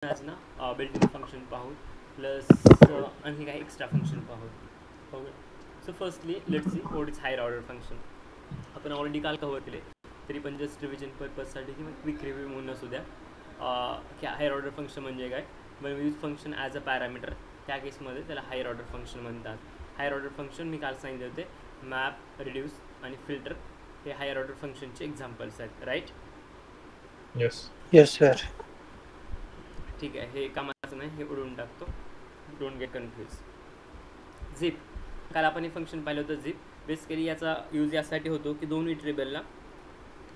आज ना built in function पाहू प्लस आणखी काही एक्स्ट्रा फंक्शन पाहू. Okay, so firstly let's see what is higher order function. आपण ऑलरेडी काल कव्हर केले, तरी पण जस्ट रिव्हिजन पर्पजसाठी किंवा क्विक रिव्ह्यू म्हणून असू द्या की हायर ऑर्डर फंक्शन म्हणजे काय. when we use function as a parameter, त्या केसमध्ये त्याला हायर ऑर्डर फंक्शन म्हणतात. हायर ऑर्डर फंक्शन मी काल सांगितले होते, मॅप, रिड्यूस आणि फिल्टर हे हायर ऑर्डर फंक्शनचे एक्झाम्पल्स आहेत. राईट? Yes sir. ठीक आहे, हे कामाचं नाही, हे उडवून टाकतो. Don't get confuse. झिप, काल आपण हे फंक्शन पाहिलं होतं. झिप बेसिकली याचा यूज यासाठी होतो की दोन इटरेबलला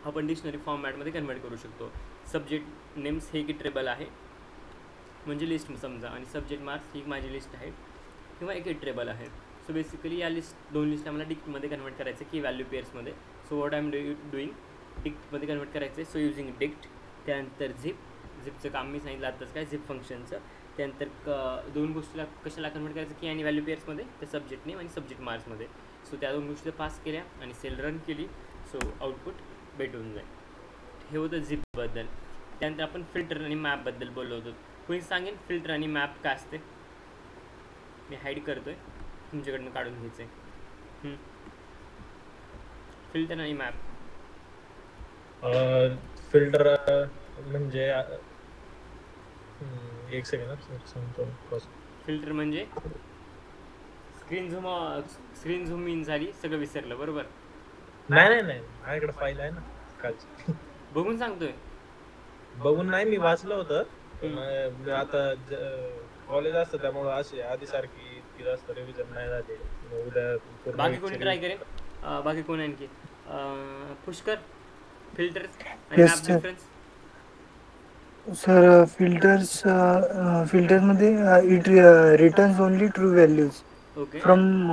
आपण डिक्शनरी फॉर्मॅटमध्ये कन्वर्ट करू शकतो. सब्जेक्ट नेम्स हे एक इटरेबल आहे, म्हणजे लिस्ट समजा, आणि सब्जेक्ट मार्क्स ही माझी लिस्ट आहे किंवा एक इटरेबल आहे. सो बेसिकली या दोन लिस्ट आम्हाला डिक्टमध्ये कन्वर्ट करायचं की व्हॅल्यू पेअर्समध्ये. So what I am doing, डिक्टमध्ये कन्वर्ट करायचं आहे. सो युझिंग डिक्ट, त्यानंतर झिपचं काम मी सांगितलं आताच काय, झिप फंक्शनचं. त्यानंतर दोन गोष्टीला कशाला कन्वर्ट करायचं की आणि व्हॅल्यू पेअर्समध्ये, त्या सब्जेक्ट नेम आणि सब्जेक्ट मार्क्समध्ये. सो त्या दोन गोष्टी पास केल्या आणि सेल रन केली, सो आउटपुट भेटून जाईल. हे होतं झिपबद्दल. त्यानंतर आपण फिल्टर आणि मॅपबद्दल बोललो होतो. कोणी सांगेन फिल्टर आणि मॅप काय असते? मी हाईड करतो आहे, तुमच्याकडनं काढून घ्यायचं आहे. फिल्टर आणि मॅप. फिल्टर म्हणजे एक सेकंड सांगतो. फिल्टर म्हणजे स्क्रीन झूम इन झाली, सगळं विसरलं. बरोबर? नाही माझ्याकडे फाईल आहे ना कालची. बघून सांगतोय? बघून नाही, मी वाचलं होतं. आता कॉलेज असतं त्यामुळे असे आधी सारखी इतकी जास्त रिव्हिजन नाही झाली. उद्या बाकी कोणी ट्राय करेल? बाकी कोण आणखी? पुष्कर, फिल्टर आणि मॅप डिफरन्स. सर फिल्टरमध्ये it returns only true values from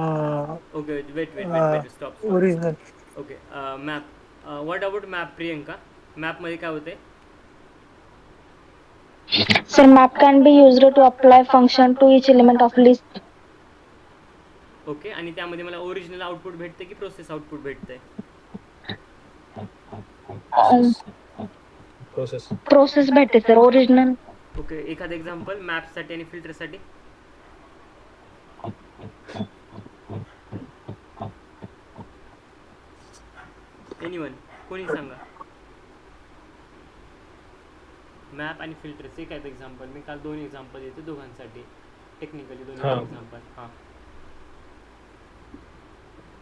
okay. Wait stop. Original. Okay, map. What about map, Priyanka? मॅपमध्ये काय होते? Sir, map can be used to apply function to each element of list. Okay, आणि त्यामध्ये मला original output भेटते की process output भेटते? Process भेटते सर, ओरिजिनल. ओके, एखादं एक्झाम्पल मॅपसाठी आणि फिल्टरसाठी? एनीवन, कोणी सांगा. मॅप आणि फिल्टरचे काय एक्झाम्पल? मी काल दोन एक्झाम्पल देते दोघांसाठी, टेक्निकली दोन एक्झाम्पल. हां,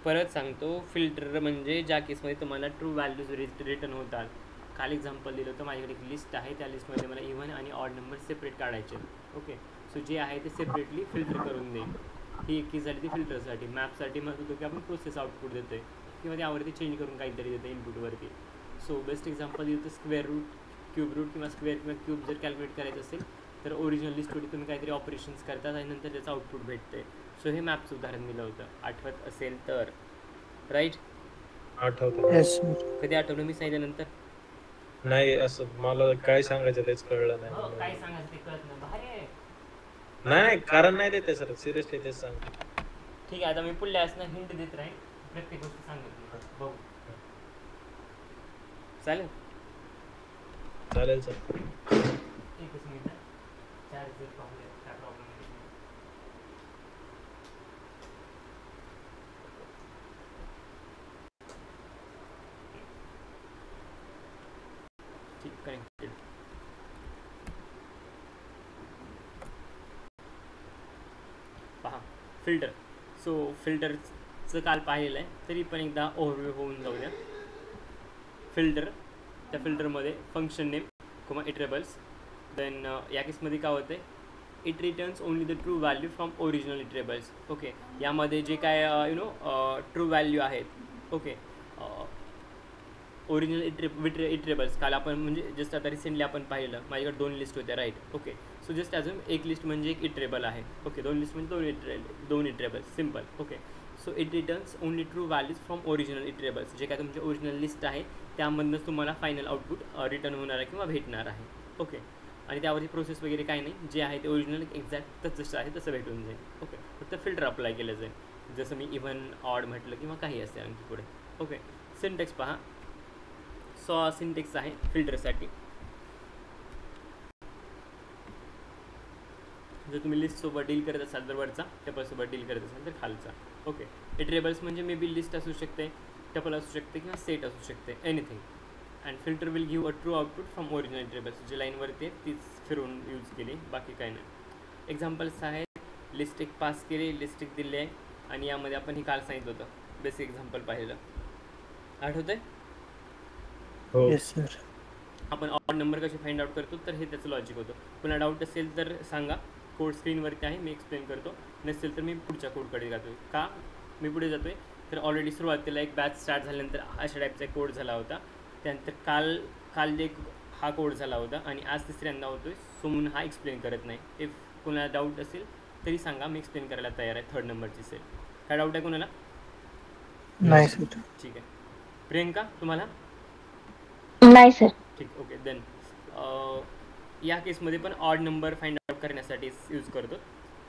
परत सांगतो. फिल्टर म्हणजे ज्या केसमध्ये तुम्हाला ट्रू व्हॅल्यूज रिटर्न होतात. काल एक्झाम्पल दिलं होतं, माझ्याकडे एक लिस्ट आहे, त्या लिस्टमध्ये मला इव्हन आणि ऑड नंबर सेपरेट काढायचे. ओके, सो जे आहे ते सेपरेटली फिल्टर करून देईल. ही एक केस झाली ती फिल्टरसाठी. मॅपसाठी म्हणत होतो की आपण प्रोसेस आउटपुट देतो आहे किंवा त्यावरती चेंज करून काहीतरी देतो इनपुटवरती. सो बेस्ट एक्झाम्पल दिलं स्क्वेअर रूट, क्यूब रूट किंवा स्क्वेअर किंवा क्यूब जर कॅल्क्युलेट करायचं असेल तर ओरिजिनल लिस्टवरती तुम्ही काहीतरी ऑपरेशन्स करतात आणि नंतर त्याचं आउटपुट भेटते. सो हे मॅपचं उदाहरण दिलं होतं, आठवत असेल तर. राईट? आठवतं. कधी आठवलं मी सांगितल्यानंतर? नाही, असं मला काय सांगायचं तेच कळलं नाही. काय सांगायचं ते कळत नाही. भारी आहे. नाही, कारण नाही देते सर, सिरियसली तेच सांग. ठीक आहे, आता मी पुढल्या असं हिंट देत राहील, प्रत्येक गोष्ट सांगत बघू. चालेल सर. एकच मिनिट, चार्जर पाहूया काय प्रॉब्लेम आहे. ठीक, कनेक्टेड. पहा, फिल्टर. सो फिल्टरचं काल पाहिलेलं आहे, तरी पण एकदा ओव्हरव्ह्यू होऊन जाऊ द्या. फिल्टर, त्या फिल्टरमध्ये फंक्शन नेम किंवा इटरेबल्स. देन या केसमध्ये काय होतं आहे, it returns only the true value from original iterables. Okay, यामध्ये जे काय ट्रू व्हॅल्यू आहेत, ओके, ओरिजिनल इटरेबल्स काल आपण म्हणजे जस्ट आता रिसेंटली आपण पाहिलं, माझ्याकडे दोन लिस्ट होत्या. राईट? ओके, सो जस्ट अजून एक लिस्ट म्हणजे एक इटरेबल आहे. ओके, दोन लिस्ट म्हणजे दोन iterables. Simple. Okay, so it returns only true values from original iterables. जे काय तुमचे ओरिजिनल लिस्ट आहे त्यामधूनच तुम्हाला फायनल आउटपुट रिटर्न होणार आहे किंवा भेटणार आहे. ओके, आणि त्यावरती प्रोसेस वगैरे काही नाही, जे आहे ते ओरिजिनल एक्झॅक्ट जसं आहे तसं भेटून जाईल. ओके, फक्त फिल्टर अप्लाय केलं जाईल, जसं मी इव्हन ऑड म्हटलं किंवा काही असेल आणखी पुढे. ओके, सिंटेक्स पहा. सो सिंटेक्स आहे फिल्टरसाठी. जर तुम्ही लिस्टसोबत डील करत असाल तर वरचा, टपलसोबत डील करत असाल तर खालचा. ओके. इटरेबल्स म्हणजे मे बी लिस्ट असू शकते, टपल असू शकते किंवा सेट असू शकते, anything. And filter will give a true output from original iterables. जी लाईनवरती आहे तीच फिरवून यूज केली, बाकी काय नाही. एक्झाम्पल्स आहेत, लिस्ट एक पास केली, लिस्ट एक दिली आहे, आणि यामध्ये आपण हे काल सांगितलं होतं, बेसिक एक्झाम्पल पाहिलं, आठवतं आहे? हो. Yes sir. आपण ऑड नंबर कसे फाइंड आउट करतो, तर हे त्याचं लॉजिक होतं. पुन्हा डाऊट असेल तर सांगा, कोड स्क्रीनवरती आहे, मी एक्सप्लेन करतो. नसेल तर मी पुढच्या कोडकडे जातो आहे. का मी पुढे जातो आहे, तर ऑलरेडी सुरुवातीला एक बॅच स्टार्ट झाल्यानंतर अशा टाईपचा एक कोड झाला होता. त्यानंतर काल एक हा कोड झाला होता, आणि आज तिसऱ्यांदा होतो आहे. सो म्हणून हा एक्सप्लेन करत नाही. इफ कोणाला डाऊट असेल तरी सांगा, मी एक्सप्लेन करायला तयार आहे. थर्ड नंबरची सेल. काय डाऊट आहे कोणाला? नाही सर. ठीक आहे. प्रियंका, तुम्हाला? नाही सर. ठीक. ओके. देन या केसमध्ये पण ऑड नंबर फाइंड आउट करण्यासाठीच यूज करतो.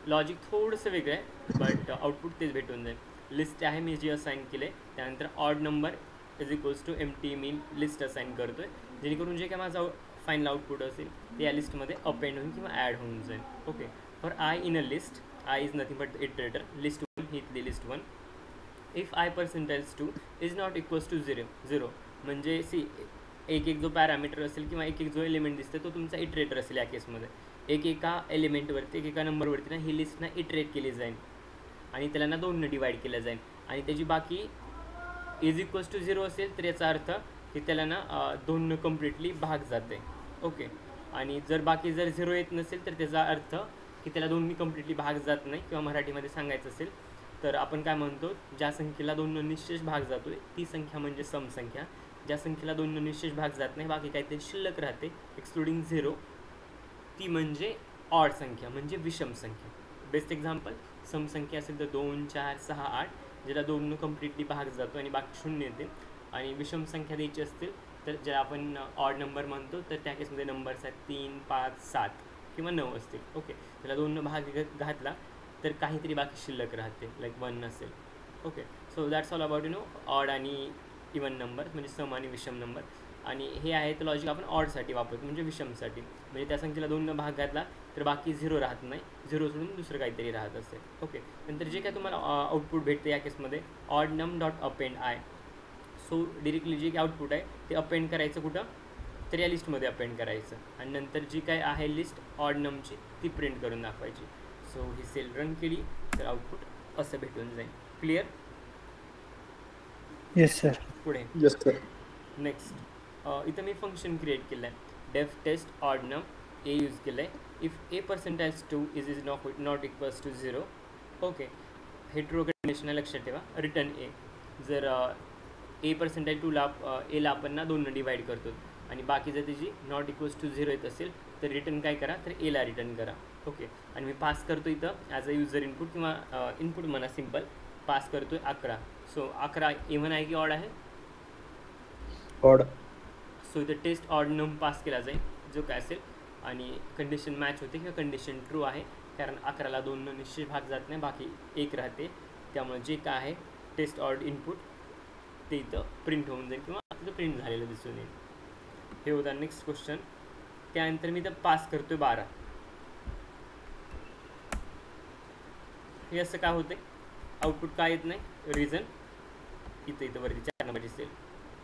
लॉजिक थोडंसं वेगळं आहे, बट आउटपुट तेच भेटून जाईल. लिस्ट आहे मी जी असाईन केले, त्यानंतर odd number is equals to empty मी लिस्ट असाईन करतो आहे, जेणेकरून जे काय माझं फायनल आउटपुट असेल ते या लिस्टमध्ये अपेंड होऊन किंवा ॲड होऊन जाईल. Okay. For i in a list, i is nothing but iterator. List 1 ही इथली list 1. If i percentage 2 is not equals to 0 म्हणजे एक जो पॅरामीटर असेल किंवा एक जो एलिमेंट दिसते तो तुमचा इटरेटर असेल. या केसमध्ये एका एलिमेंटवरती, एका नंबरवरती ना ही लिस्ट ना इटरेट केली जाईल, आणि त्याला ना 2 डिवाईड केलं जाईल, आणि त्याची बाकी इज इक्वल्स टू 0 असेल तर याचा अर्थ की त्याला ना 2 कम्प्लिटली भाग जाते. ओके. आणि जर बाकी 0 येत नसेल तर त्याचा अर्थ की त्याला 2 कम्प्लिटली भाग जात नाही, किंवा मराठीमध्ये सांगायचं असेल तर आपण काय म्हणतो, ज्या संख्येला 2 निश्चेष भाग जातो आहे ती संख्या म्हणजे सम संख्या. ज्या संख्येला 2 निश्चेष भाग जात नाही, बाकी काहीतरी शिल्लक राहते एक्सक्लुडिंग 0, ती म्हणजे ऑड संख्या, म्हणजे विषम संख्या. बेस्ट एक्झाम्पल, सम संख्या असेल तर 2, 4, 6, 8, ज्याला 2 कम्प्लिटली भाग जातो आणि बाकी 0 येते. आणि विषम संख्या द्यायची असतील तर ज्याला आपण ऑड नंबर म्हणतो, तर त्या केसमध्ये नंबर्स आहेत 3, 5, 7 किंवा 9 असतील. ओके. त्याला 2 भाग घातला तर काहीतरी बाकी शिल्लक राहते, लाईक 1 असेल. Okay. So that's all about odd आणि इवन नंबर, म्हणजे सम आणि विषम नंबर. आणि हे आहे तर लॉजिक आपण ऑडसाठी वापरतो, म्हणजे विषमसाठी. म्हणजे त्या संख्येला 2 भाग घातला तर बाकी 0 राहत नाही, 0 सोडून दुसरं काहीतरी राहत असेल. ओके. नंतर जे काय तुम्हाला आउटपुट भेटते या केसमध्ये, ऑड नम dot append I. So directly जे काय आउटपुट आहे ते अपेंड करायचं कुठं, तर या लिस्टमध्ये अपेंड करायचं, आणि नंतर जी काय आहे लिस्ट ऑड नमची ती प्रिंट करून दाखवायची. सो ही सेल रन केली तर आउटपुट असं भेटून जाईल. क्लिअर? Yes sir. पुढे येस सर. नेक्स्ट इथं मी फंक्शन क्रिएट केलं आहे, डेफ टेस्ट ऑड नम ए यूज केलं आहे. If a percentage 2 is not equals to 0. Okay. हे ट्रू कंडिशन लक्षात ठेवा. Return a. जर ए पर्सेंटाइज 2ला एला आपण ना 2 डिवाईड करतो, आणि बाकी जर त्याची नॉट इक्वल्स टू 0 येत असेल तर रिटर्न काय करा, तर एला रिटर्न करा. ओके. आणि मी पास करतो इथं ॲज अ युजर इनपुट, किंवा इनपुट म्हणा सिम्पल, पास करतो आहे 11. सो 11 इव्हन आहे की ऑड आहे? ऑड. सो इथं टेस्ट ऑड नम पास केला जाईल, जो काय असेल, आणि कंडिशन मॅच होते किंवा कंडिशन ट्रू आहे, कारण 11ला 2 निश्चित भाग जात नाही, बाकी 1 राहते. त्यामुळे जे काय आहे टेस्ट ऑड इनपुट ते इथं प्रिंट होऊन जाईल, किंवा तिथं प्रिंट झालेलं दिसून येईल. हे होता नेक्स्ट क्वेश्चन. त्यानंतर मी इथं पास करतो आहे 12. हे असं काय होते, आउटपुट काय येत नाही? रिझन इथं वरती 4 नंबरची सेल.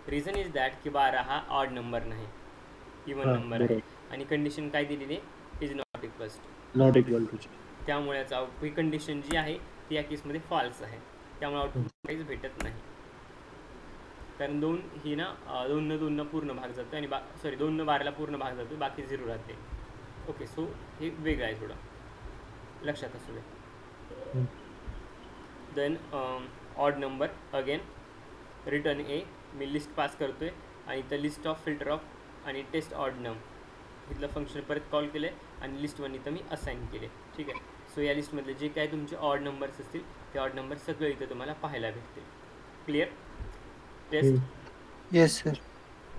रिझन इज दॅट की 12 हा ऑड नंबर नाही, इवन नंबर आहे, आणि कंडिशन काय दिलेली आहे, is not equals to. Not equal to. त्यामुळे याचा ही कंडिशन जी आहे ती या केसमध्ये फॉल्स आहे, त्यामुळे आउटपुट काहीच भेटत नाही. कारण 2 ही ना 2 पूर्ण भाग जातो, आणि 2 12ला पूर्ण भाग जातो, बाकी 0 राहते. ओके. सो हे वेगळं आहे, थोडं लक्षात असू दे. Then odd number again, return a. मी लिस्ट पास करतो आहे, आणि इथं लिस्ट ऑफ फिल्टर ऑफ आणि टेस्ट ऑड नम इथलं फंक्शन परत कॉल केलं आहे, आणि लिस्ट 1 इथं मी असाईन केले. ठीक आहे. सो या लिस्टमधले जे काय तुमचे ऑड नंबर्स असतील ते ऑड नंबर सगळे इथं तुम्हाला पाहायला भेटतील. Clear? Test. Yes sir.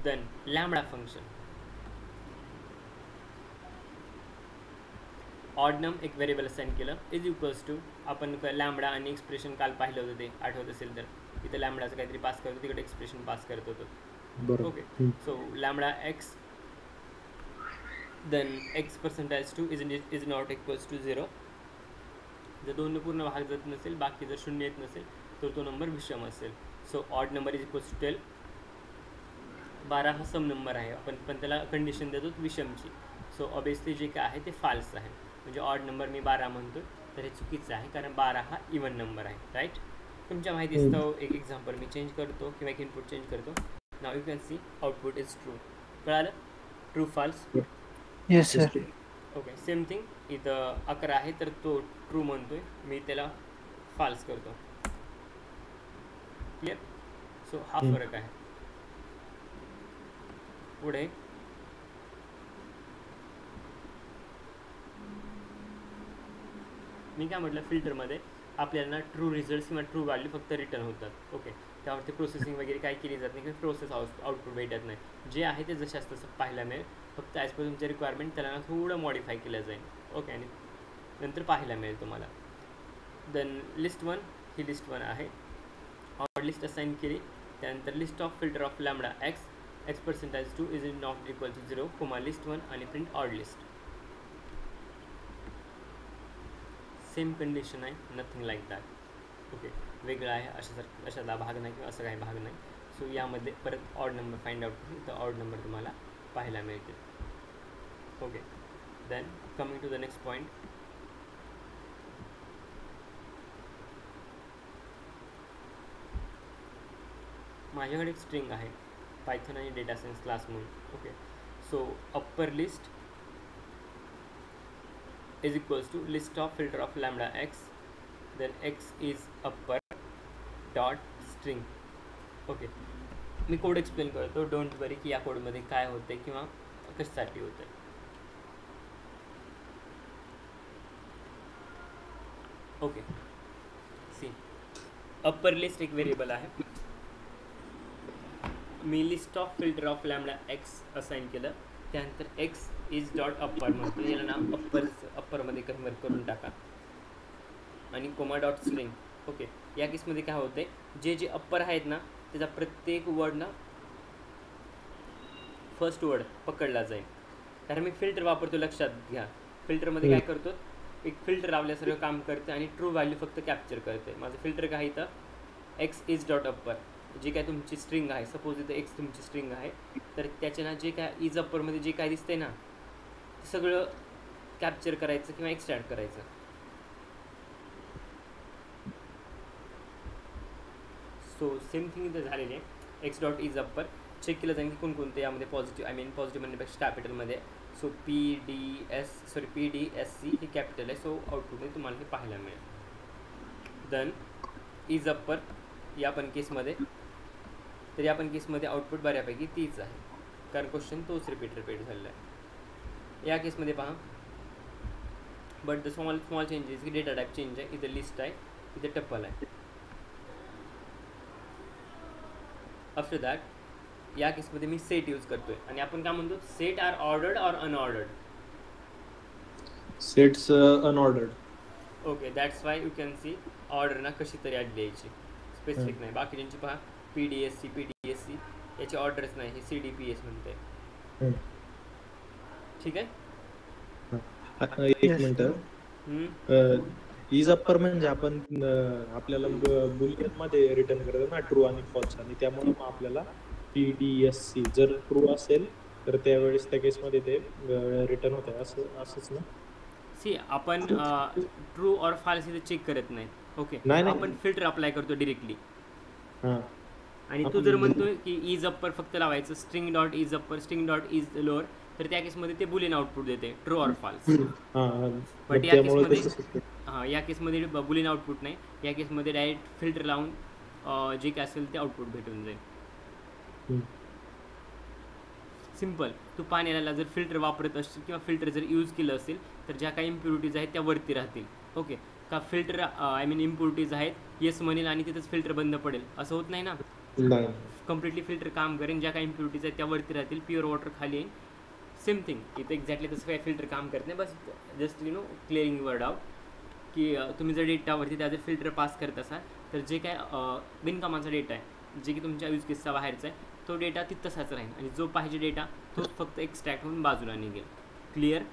Then lambda function. Odd num एक व्हेरिएबल असाईन केलं, इज इक्वल्स टू, आपण लॅम्बडा आणि एक्सप्रेशन काल पाहिलं होतं ते आठवत असेल तर, इथं लॅम्बडाचं काहीतरी पास करतो, तिकडे एक्सप्रेशन पास करत होतो. Okay. So lambda x then x percentage 2 is not equals to 0. जर दोन पूर्ण भाग जात नसेल, बाकी जर शून्य येत नसेल, तर तो नंबर विषम असेल. So odd number is equals to 12. 12 हा सम नंबर आहे, पण त्याला कंडिशन देतो विषमची. सो ऑब्वियसली जे काय आहे ते फाल्स आहे. म्हणजे ऑड नंबर मी 12 म्हणतो तर हे चुकीचं आहे, कारण 12 हा इवन नंबर आहे. राईट. तुमच्या माहितीस्तव एक एक्झाम्पल मी चेंज करतो किंवा एक इनपुट चेंज करतो. Now you can see output is true. कळालं? True false. Yes sir. Okay. Same thing इथं 11 आहे तर तो ट्रू म्हणतोय, मी त्याला फाल्स करतो. क्लिअर? सो हा फरक आहे. पुढे मी काय म्हटलं, फिल्टरमध्ये आपल्याला ट्रू रिझल्ट किंवा ट्रू व्हॅल्यू फक्त रिटर्न होतात. ओके. त्यावरती प्रोसेसिंग वगैरे काही केली जात नाही किंवा प्रोसेस आउटपुट भेटत नाही. जे आहे ते जशाच तसं पाहायला मिळेल, फक्त ॲज पर तुमच्या रिक्वायरमेंट त्याला थोडं मॉडिफाय केलं जाईल. ओके. आणि नंतर पाहायला मिळेल तुम्हाला. देन लिस्ट 1 ही लिस्ट 1 आहे. ऑड लिस्ट असाइन केली. त्यानंतर list of filter of lambda x x percentage 2 is not equal to 0 comma list 1 आणि print odd list. Same condition आहे, नथिंग लाईक दॅट. ओके. वेगळं आहे अशातला भाग नाही किंवा असं काही भाग नाही. सो यामध्ये परत ऑड नंबर फाइंड आउट केली तर ऑड नंबर तुम्हाला पाहायला मिळतील. Okay. Then coming to the next point. माझ्याकडे एक स्ट्रिंग आहे पायथन आणि डेटा सायन्स क्लास म्हणून. Okay. So upper list is equals to list of filter of lambda x, then x is upper dot string. Okay. मी code explain करतो, don't worry की या कोडमध्ये काय होते किंवा कशासाठी होते. ओके. सी, अप्पर लिस्ट एक व्हेरिएबल आहे. मी list of filter of lambda x assign केलं. त्यानंतर एक्स इज डॉट अप्पर म्हणतो, याला नाव अप्परमध्ये कन्वर्ट करून टाका आणि कोमा डॉट स्ट्रिंग. ओके. या केसमध्ये काय होते, जे अप्पर आहेत ना त्याचा प्रत्येक वर्ड ना फर्स्ट वर्ड पकडला जाईल. कारण मी फिल्टर वापरतो, लक्षात घ्या. फिल्टरमध्ये काय करतो, एक फिल्टर लावल्यासारखं काम करते आणि ट्रू व्हॅल्यू फक्त कॅप्चर करते. माझं फिल्टर काय इथं एक्स इज डॉट अप्पर, जी काय तुमची स्ट्रिंग आहे, सपोज इथं एक्स तुमची स्ट्रिंग आहे, तर त्याच्या ना जे काय इज अप्परमध्ये जे काय दिसतंय ना ते सगळं कॅप्चर करायचं किंवा एक्स्ट्रॅक्ट करायचं. सो सेम थिंग इथं झालेली आहे. X dot is upper check केलं जाईल की कोणकोणते यामध्ये पॉझिटिव्ह, पॉझिटिव्ह म्हणण्यापेक्षा कॅपिटलमध्ये. So P D S C ही कॅपिटल आहे. सो आउटपुटमध्ये तुम्हाला हे पाहायला मिळेल. देन इज अप्पर या पण केसमध्ये, तर या पण केसमध्ये आउटपुट बऱ्यापैकी तीच आहे, कारण क्वेश्चन तोच रिपीट झालेला आहे. या केसमध्ये पहा, बट द स्मॉल चेंजेस की डेटा टाईप चेंज आहे. इथे लिस्ट आहे, इथे टप्पल आहे. आफ्टर दॅट या केसमध्ये मी सेट यूज करतोय आणि आपण काय म्हणतो, set are ordered or unordered. Sets unordered. Okay. That's why you can see order ना कशी तरी आधी द्यायची, स्पेसिफिक नाही. बाकी ज्यांची पहा PDSC याची ऑर्डरच नाही, हे CDPS म्हणते. ठीक आहे. एक मिनिट. इज अप्पर म्हणजे आपण आपल्याला बुलियन मध्ये रिटर्न करतो ना ट्रू आणि फॉल्स, आणि त्यामुळे मग आपल्याला PDSC जर ट्रू असेल तर त्यावेळेस त्या केसमध्ये ते रिटर्न होते, असंच ना. सी, आपण ट्रू ऑर फॉल्स इथे चेक करत नाही. ओके. नाही. आपण फिल्टर अप्लाय करतो डिरेक्टली. हां. आणि तू जर म्हणतोय की इज अप्पर फक्त लावायचं, string dot is upper, string dot is lower, तर त्या केसमध्ये ते बुलियन आउटपुट देते, ट्रू ऑर फॉल्स. बट या केसमध्ये बुलियन आउटपुट नाही. या केसमध्ये डायरेक्ट फिल्टर लावून जे काय असेल ते आउटपुट भेटून जाईल. सिम्पल. तू पाण्याला जर फिल्टर वापरत असशील किंवा फिल्टर जर यूज केलं असेल तर ज्या काही इम्प्युरिटीज आहेत त्या वरती राहतील. ओके. का फिल्टर इम्प्युरिटीज आहेत, येस म्हणेल आणि तिथंच फिल्टर बंद पडेल, असं होत नाही ना. कम्प्लिटली फिल्टर काम करेन, ज्या काही इम्प्युरिटीज आहेत त्या वरती राहतील, प्युअर वॉटर खाली येईल. सेम थिंग इथं एक्झॅक्टली तसं काही फिल्टर काम करत नाही. बस जस्ट क्लिअरिंग वर्ड आउट की तुम्ही जर डेटावरती त्या जर फिल्टर पास करत असाल तर जे काय बिनकामाचा डेटा आहे, जे की तुमच्या यूज केसचा बाहेरचा आहे, तो डेटा तिथं तसाच राहील आणि जो पाहिजे डेटा तो फक्त एक्स्ट्रॅक्ट होऊन बाजूला निघेल. क्लिअर.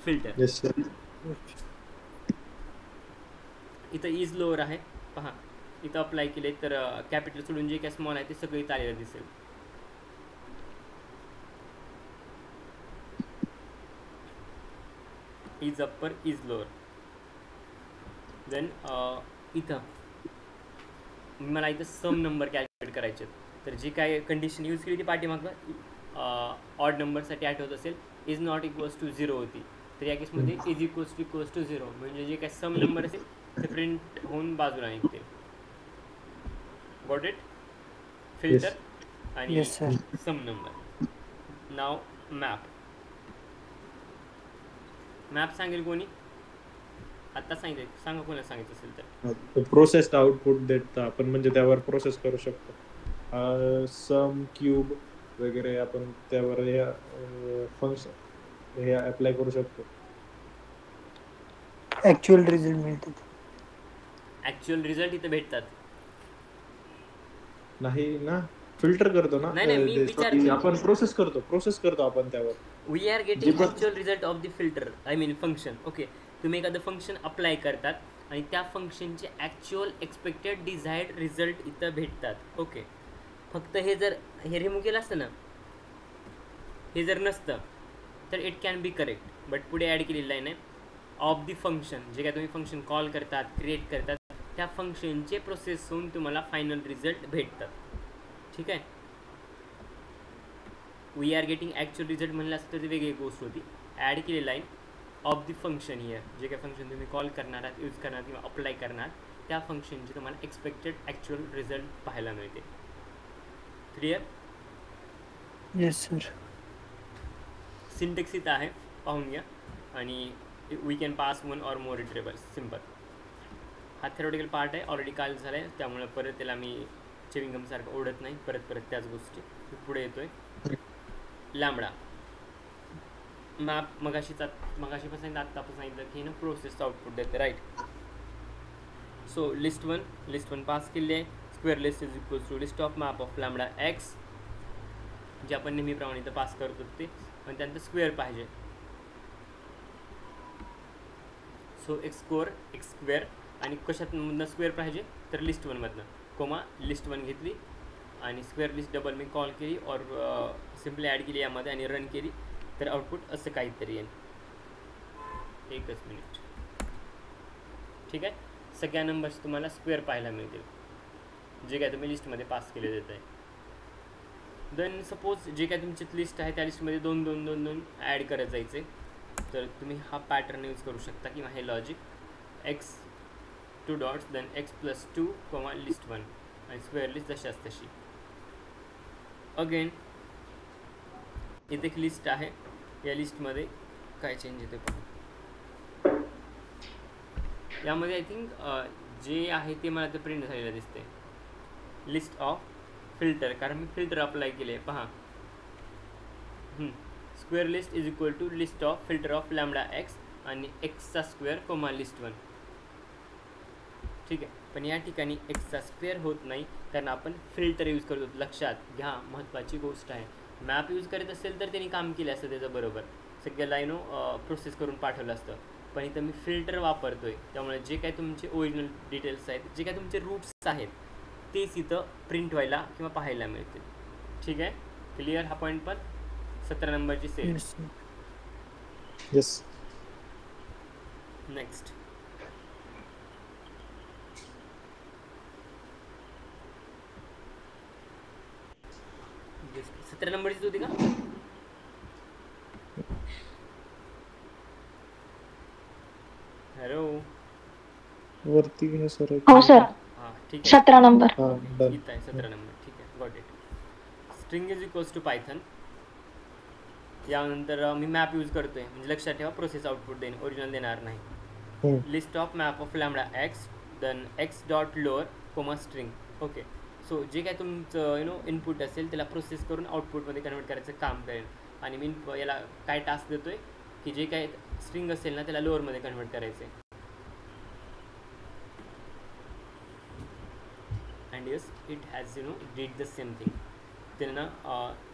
Filter yes sir. इथं इज लोअर आहे पहा, इथं अप्लाय केले तर कॅपिटल सोडून जे काय स्मॉल आहे ते सगळं इथं आलेलं दिसेल. Is upper is lower. Then इथं मला इथं सम नंबर कॅल्क्युलेट करायचे, तर जी काय कंडिशन यूज केली ती पाठीमागं ऑड नंबरसाठी आठवत असेल, इज नॉट इक्वल्स टू 0 होती, तर या केसमध्ये इज इक्वल्स टू 0 म्हणजे जे काय सम नंबर असेल ते प्रिंट होऊन बाजूला निघते. Got it. फिल्टर आणि Yes, sir. सम नंबर. नाव मॅप. मॅप सांगेल कोणी? आत्ता सांगितलं, सांगा कोणाला सांगायचं असेल तर. प्रोसेस्ड आउटपुट देत आपण, म्हणजे त्यावर प्रोसेस करू शकतो. सम क्यूब वगैरे आपण त्यावर फंक्शन हे अप्लाय करू शकतो. ऍक्च्युअल रिझल्ट मिळतात. ऍक्च्युअल रिझल्ट इथं भेटतात. नाही ना, फिल्टर करतो ना. नाही, मी विचार आपण प्रोसेस करतो आपण त्यावर. We are getting actual result of the filter, I mean function. Okay, तुम्ही एखादं फंक्शन अप्लाय करतात आणि त्या फंक्शनचे ॲक्च्युअल एक्सपेक्टेड डिझायर्ड रिझल्ट इथं भेटतात. ओके, फक्त हे रिमूव्ह केलं असतं ना, हे जर नसतं तर it can be correct, but पुढे ॲड केलेलं आहे नाही ऑफ द फंक्शन. जे काय तुम्ही फंक्शन कॉल करतात, क्रिएट करतात, त्या फंक्शनचे प्रोसेस होऊन तुम्हाला फायनल रिझल्ट भेटतात. ठीक आहे. We are getting actual result म्हणलं असतं तर ती वेगळी गोष्ट होती. ॲड केलेलं आहे ऑफ द फंक्शन हिअर, जे काही फंक्शन तुम्ही कॉल करणार आहात, यूज करणार किंवा अप्लाय करणार, त्या फंक्शनचे तुम्हाला एक्सपेक्टेड ॲक्च्युअल रिझल्ट पाहायला मिळते. क्लिअर. Yes sir. सिंटेक्स इथं आहे, पाहून घ्या. आणि we can pass one or more iterables. Simple. हा थेरोटिकल पार्ट आहे, ऑलरेडी काल झाला आहे, त्यामुळे परत त्याला मी चेविंगमसारखं ओढत नाही, परत त्याच गोष्टी पुढे येतो आहे. लॅम्बडा मॅप मगाशीपासून आत्तापासून सांगितलं की ना प्रोसेस आउटपुट देते, right. So list one pass केली आहे. Square list is equals to list of map of lambda x, जे आपण नेहमीप्रमाणे इथं पास करतो ते, पण त्यानंतर स्क्वेअर पाहिजे. सो एक्स स्क्वेअर आणि कशातमधनं स्क्वेअर पाहिजे तर लिस्ट वनमधनं, कोमा लिस्ट वन घेतली आणि स्क्वेअर लिस्ट डबल मी कॉल केली और सिम्पली ॲड केली यामध्ये आणि रन केली, तर आउटपुट असं काहीतरी येईल. एकच मिनिट. ठीक आहे. सगळ्या नंबर्स तुम्हाला स्क्वेअर पाहायला मिळतील, जे काय तुम्ही लिस्टमध्ये पास केले जात आहे. देन सपोज जे काय तुमची लिस्ट आहे त्या लिस्टमध्ये 2 2 2 2 ॲड करत जायचे, तर तुम्ही हा पॅटर्न यूज करू शकता किंवा हे logic. X 2 dots then x plus 2 comma list 1 आणि स्क्वेअर लिस्ट जशाच तशी. अगेन इथे एक लिस्ट आहे, या लिस्टमध्ये काय चेंज येते पहा. यामध्ये आय थिंक जे आहे ते मला ते प्रिंट झालेलं दिसते. लिस्ट ऑफ फिल्टर, कारण मी फिल्टर अप्लाय केले पहा. Square list is equal to list of filter of lambda x आणि एक्सचा स्क्वेअर कोमा लिस्ट 1. ठीक आहे. पण या ठिकाणी एक्सचा स्क्वेअर होत नाही, कारण आपण फिल्टर यूज करतो. लक्षात घ्या, महत्त्वाची गोष्ट आहे. मॅप यूज करत असेल तर त्यांनी काम केलं असतं त्याचं बरोबर, सगळ्याला प्रोसेस करून पाठवलं असतं. पण इथं मी फिल्टर वापरतो आहे, त्यामुळे जे काय तुमचे ओरिजिनल डिटेल्स आहेत, जे काय तुमचे रूट्स आहेत, तेच इथं प्रिंट व्हायला किंवा पाहायला मिळतील. ठीक आहे. क्लिअर हा पॉईंट पण. 17 नंबरची सेल. येस. नेक्स्ट. सतरा नंबरचीच होती का? हॅलो, वरती घ्या सर. हो सर. हां ठीक आहे. 17 नंबर. इथं आहे 17 नंबर. ठीक आहे, got it. String is equals to Python. यानंतर मी मॅप यूज करतोय, म्हणजे लक्षात ठेवा प्रोसेस आउटपुट देईन, ओरिजिनल देणार नाही. List of map of lambda x then x dot lower comma string. Okay. So जे काय तुमचं इनपुट असेल त्याला प्रोसेस करून आउटपुटमध्ये कन्वर्ट करायचं काम करेल. आणि मी याला काय टास्क देतो आहे की जे काय स्ट्रिंग असेल ना त्याला लोअरमध्ये कन्वर्ट करायचं आहे. And yes it has did the same thing. त्यांना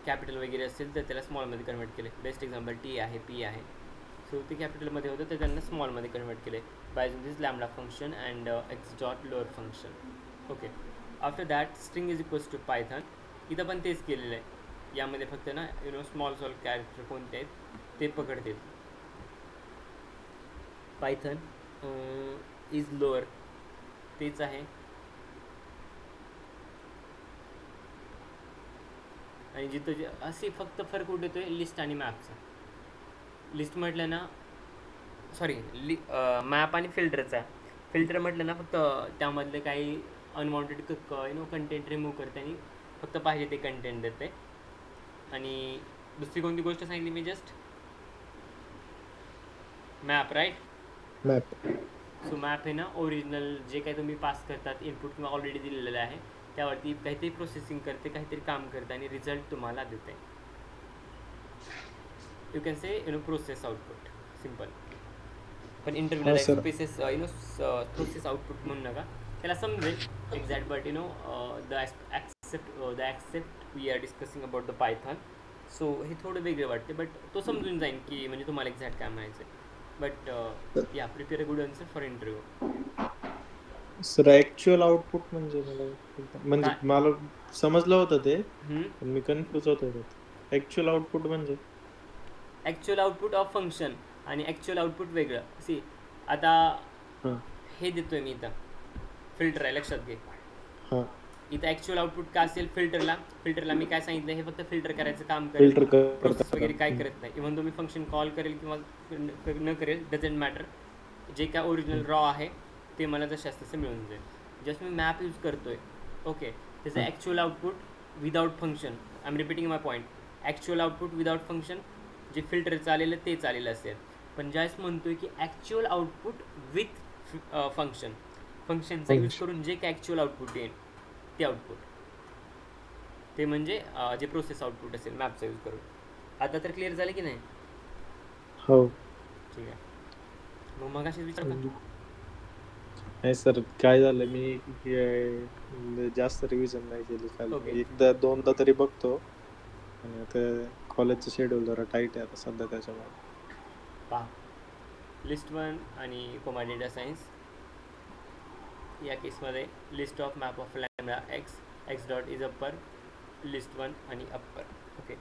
कॅपिटल वगैरे असेल तर त्याला स्मॉलमध्ये कन्वर्ट केले. बेस्ट एक्झाम्पल टी आहे, पी आहे. सो ते कॅपिटलमध्ये होतं तर त्यांना स्मॉलमध्ये कन्वर्ट केले by using this lambda function and x dot lower function. Okay. After that string is equals to Python. इथं पण तेच केलेलं आहे. यामध्ये फक्त ना स्मॉल कॅरेक्टर कोणते आहेत ते पकडते. पायथन इज लोअर तेच आहे. आणि जिथं जे असे फक्त फरक कुठे येतो आहे लिस्ट आणि मॅपचा. लिस्ट म्हटलं ना सॉरी मॅप आणि फिल्टरचा. फिल्टर म्हटलं ना फक्त त्यामधले काही अनवॉन्टेड कंटेंट रिमूव्ह करते आणि फक्त पाहिजे ते कंटेंट देते. आणि दुसरी कोणती गोष्ट सांगितली मी just map right. Map. So map हे ना ओरिजिनल जे काही तुम्ही पास करतात इनपुट किंवा ऑलरेडी दिलेलं आहे त्यावरती काहीतरी प्रोसेसिंग करते, काहीतरी काम करते आणि रिझल्ट तुम्हाला देते. You can say process output simple. पण इंटरव्ह्यूला स्पेसेस प्रोसेस आउटपुट म्हणू नका, त्याला समजेल exact. But the accept we are discussing about the Python. सो हे थोडं वेगळं वाटते बट तो समजून जाईल की म्हणजे तुम्हाला एक्झॅक्ट काय म्हणायचं आहे. बट या prepare a good answer for interview. Sir actual output म्हणजे मला समजलं होतं ते पण मी कन्फ्यूज होतो. ऍक्च्युअल आउटपुट म्हणजे ॲक्च्युअल आउटपुट ऑफ फंक्शन आणि ॲक्च्युअल आउटपुट वेगळं. सी आता हे देतोय मी इथं फिल्टर आहे लक्षात घे. इथं ॲक्च्युअल आउटपुट का असेल फिल्टरला मी काय सांगितलं हे फक्त फिल्टर करायचं काम करेल, प्रोसेस वगैरे काय करत नाही. इव्हन तुम्ही फंक्शन कॉल करेल किंवा न करेल डझंट मॅटर. जे काय ओरिजिनल रॉ आहे ते मला जसं तसं मिळून जाईल. जस्ट मी मॅप यूज करतोय. ओके. त्याचं actual output without function. I am repeating my point. Actual output without function जे फिल्टर चालेलं ते चालेलं असेल. पण ज्यावेळेस म्हणतोय की ॲक्च्युअल आउटपुट विथ फंक्शनचा यूज करून जे काय ॲक्च्युअल आउटपुट येईल ते आउटपुट ते म्हणजे जे प्रोसेस आउटपुट असेल मॅपचा यूज करून. आता तर क्लिअर झालं की नाही? हो ठीक आहे. मग असेच विचार का? नाही सर काय झालं मी जास्त रिव्हिजन नाही केली काल. एकदा दोनदा तरी बघतो आणि आता कॉलेजचं शेड्यूल जरा टाईट आहे आता सध्या त्याच्यामुळे. पहा लिस्ट 1 आणि कोमा डेटा सायन्स या केसमध्ये list of map of lambda x dot is upper list 1 आणि अप्पर. ओके.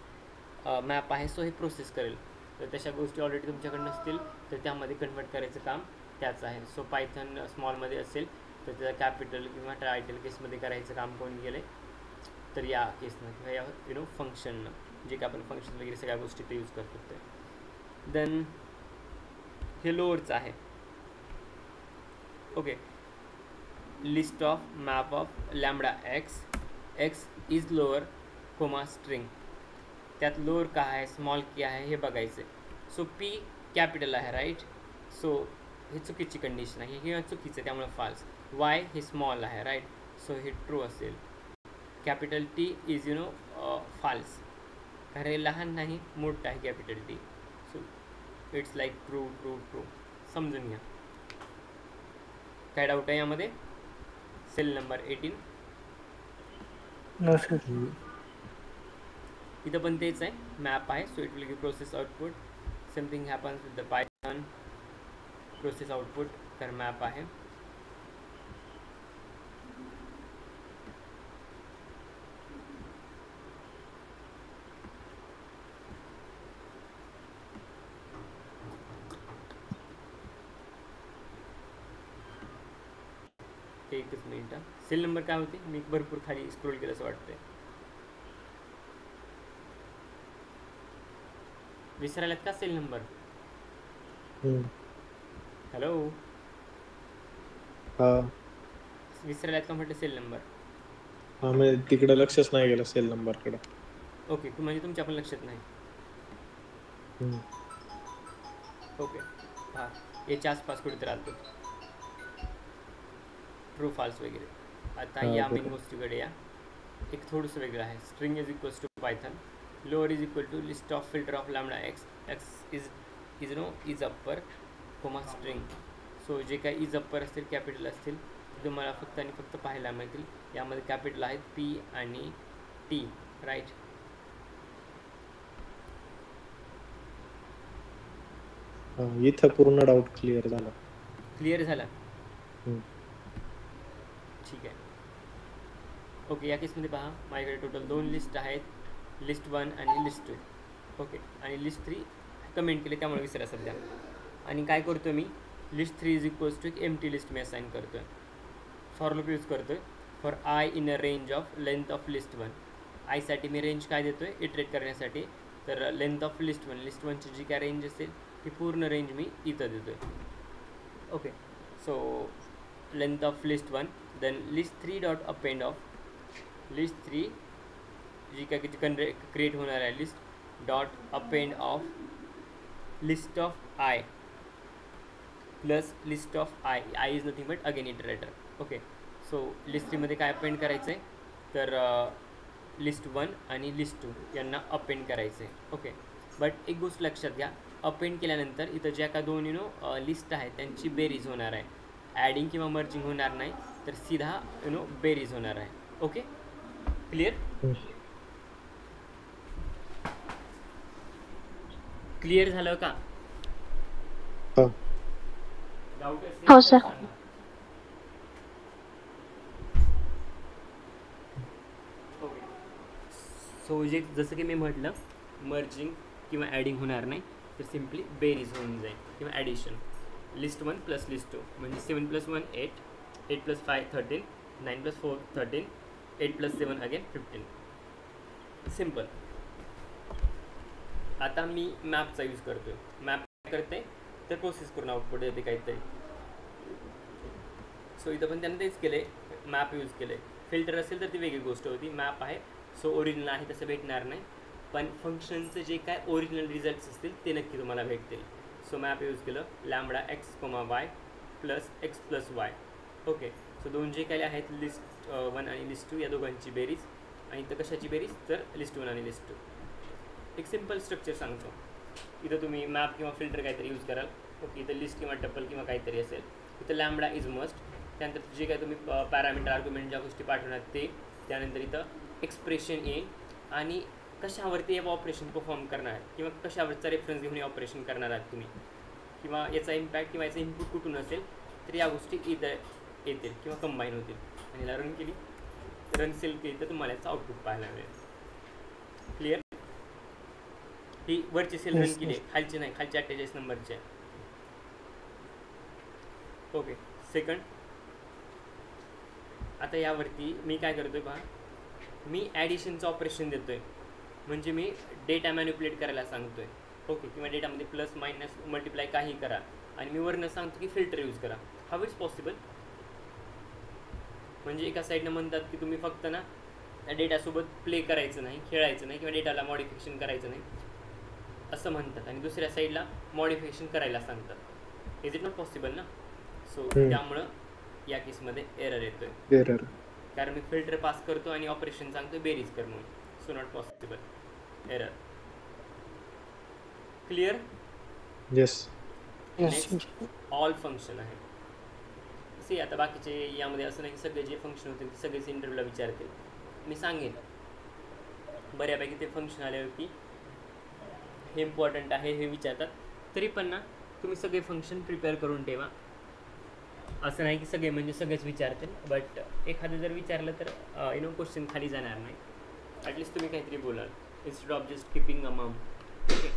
मॅप आहे सो हे प्रोसेस करेल. तर तशा गोष्टी ऑलरेडी तुमच्याकडे नसतील तर त्यामध्ये कन्वर्ट करायचं काम त्याचं आहे. सो पायथन स्मॉलमध्ये असेल तर त्याचा कॅपिटल किंवा टायटल केसमध्ये करायचं काम कोण गेले तर या केसनं किंवा या फंक्शननं जे काय आपण फंक्शन वगैरे सगळ्या गोष्टी ते यूज करतो ते. देन हे लोअरचं आहे. Okay. List of map of lambda x is lower comma string. त्यात लोअर का आहे स्मॉल की आहे हे बघायचं आहे. सो पी कॅपिटल आहे राईट. सो हे चुकीची कंडिशन आहे किंवा चुकीचं त्यामुळे फाल्स. वाय हे स्मॉल आहे राईट. सो हे ट्रू असेल. कॅपिटल टी इज फाल्स कारण हे लहान नाही मोठं आहे capital T. So it's like true true true. समजून घ्या. काय डाऊट आहे यामध्ये? Cell number 18. No sir. इथं पण तेच आहे मॅप आहे. So it will give process output. Something happens with the Python process output तर मॅप आहे. एकच मिनिट. सेल नंबर काय होते मी भरपूर खाली स्क्रोल केलं असं वाटतंय. विसरायलात का सेल नंबर? हॅलो विसरायलात का म्हटलं सेल नंबर? तिकडे लक्षच नाही गेलं सेल नंबर कडे. ओके. म्हणजे तुमच्या पण लक्षात नाही. ओके. हां याच्या आसपास कुठेतरी आलतो ट्रू फॉल्स वगैरे. आता या मेन गोष्टीकडे या. एक थोडंसं वेगळं आहे. String is equals to Python lower is equal to list of filter of lambda x is upper comma string. So जे काही इज अप्पर असतील कॅपिटल असतील ते तुम्हाला फक्त आणि फक्त पाहायला मिळतील. यामध्ये कॅपिटल आहेत पी आणि टी राईट. इथं पूर्ण डाऊट क्लिअर झाला. क्लिअर झाला. हम्म. ठीक आहे. ओके, या केसमध्ये पहा माझ्याकडे टोटल 2 लिस्ट आहेत, लिस्ट 1 आणि लिस्ट 2. ओके, आणि लिस्ट 3 कमेंट केले त्यामुळे विसरा सध्या. आणि काय करतो मी, लिस्ट 3 इज इक्वल्स टू एक एम्प्टी लिस्ट मी असाइन करतो आहे. फॉर लूप यूज करतो आहे for i in a range of length of list 1. आयसाठी मी रेंज काय देतो आहे इटरेट करण्यासाठी, तर लेंथ ऑफ लिस्ट 1, लिस्ट 1ची जी काय रेंज असेल ती पूर्ण रेंज मी इथं देतो आहे. Okay, so length of list 1, then list 3 dot append of list 3 जी काय क्रिएट होणार आहे list dot append of list of i plus list of i. I is nothing but again iterator. Okay, so list 3मध्ये काय append करायचं आहे, तर list 1 आणि लिस्ट 2 यांना अपेंड करायचं आहे. ओके, बट एक गोष्ट लक्षात घ्या, अपेंड केल्यानंतर इथं ज्या का 2 लिस्ट आहेत त्यांची बेरीज होणार आहे. ॲडिंग किंवा मर्जिंग होणार नाही, तर सीधा बेरीज होणार आहे. Okay, clear. क्लिअर झालं का? डाऊट असेल हो सर. ओके, सो जे जसं की मी म्हटलं मर्जिंग किंवा ॲडिंग होणार नाही, तर सिम्पली बेरीज होऊन जाईल किंवा ॲडिशन. लिस्ट 1 प्लस लिस्ट 2 म्हणजे 7 + 1 8, 8 + 5 13, 9 + 4 13, 8 + 7 अगेन 15. सिम्पल. आता मी मॅपचा यूज करतो आहे. मॅप काय करते तर प्रोसेस करून आउटपुट देते काहीतरी. सो इथं पण त्यानं तेच केलं आहे, मॅप यूज केलं आहे. फिल्टर असेल तर ती वेगळी गोष्ट होती, मॅप आहे सो ओरिजिनल आहे तसं भेटणार नाही, पण फंक्शनचे जे काय ओरिजिनल रिझल्ट्स असतील ते नक्की तुम्हाला भेटतील. सो मॅप यूज केलं lambda x, y plus x + y. Okay, so दोन जे काही आहेत लिस्ट 1 आणि लिस्ट 2 या दोघांची बेरीज, आणि इथं कशाची बेरीज तर लिस्ट 1 आणि लिस्ट 2. एक सिम्पल स्ट्रक्चर सांगतो. इथं तुम्ही मॅप किंवा फिल्टर काहीतरी यूज कराल. ओके, इथं लिस्ट किंवा टपल किंवा काहीतरी असेल. इथं लॅम्बडा इज मस्ट, त्यानंतर जे काही तुम्ही पॅरामीटर आर्ग्युमेंट ज्या गोष्टी पाठवणार ते, त्यानंतर इथं एक्सप्रेशन येईल आणि कशावरती हे ऑपरेशन परफॉर्म करणार आहे किंवा कशावरचा रेफरन्स घेऊन हे ऑपरेशन करणार आहात तुम्ही, किंवा याचा इम्पॅक्ट किंवा याचं इनपुट कुठून असेल, तर या गोष्टी इथं येतील किंवा कंबाईन होतील. आणि याला रन केली, रन सेल केली तर तुम्हाला याचं आउटपुट पाहायला मिळेल. क्लिअर. ही वरची सेल रन केली, खालची नाही, खालची 48 नंबरची आहे. Okay, second. आता यावरती मी काय करतोय पहा, मी ॲडिशनचं ऑपरेशन देतोय, म्हणजे मी डेटा मॅन्युप्युलेट करायला सांगतोय. ओके, किंवा डेटामध्ये प्लस मायनस मल्टिप्लाय काही करा, आणि मी वरनं सांगतो की फिल्टर यूज करा. How it's possible. म्हणजे एका साईडनं म्हणतात की तुम्ही फक्त ना डेटासोबत प्ले करायचं नाही, खेळायचं नाही, किंवा डेटाला मॉडिफिकेशन करायचं नाही असं म्हणतात, आणि दुसऱ्या साईडला मॉडिफिकेशन करायला सांगतात. इज इट नॉट पॉसिबल ना. सो त्यामुळं या केसमध्ये एरर येतोय. एरर, कारण मी फिल्टर पास करतो आणि ऑपरेशन सांगतो बेरीज कर म्हणून. So not possible, error. Clear. Yes. Next all function आहे. सी आता बाकीचे यामध्ये असं नाही की सगळे जे फंक्शन होतील ते सगळेच इंटरव्ह्यूला विचारतील. मी सांगेन बऱ्यापैकी ते फंक्शन आले की हे इम्पॉर्टंट आहे हे विचारतात, तरी पण ना तुम्ही सगळे फंक्शन प्रिपेअर करून ठेवा. असं नाही की सगळे म्हणजे सगळेच विचारतील, बट एखादं जर विचारलं तर क्वेश्चन खाली जाणार नाही. ॲटलिस्ट तुम्ही काहीतरी बोलाल instead of just keeping a mum. Okay,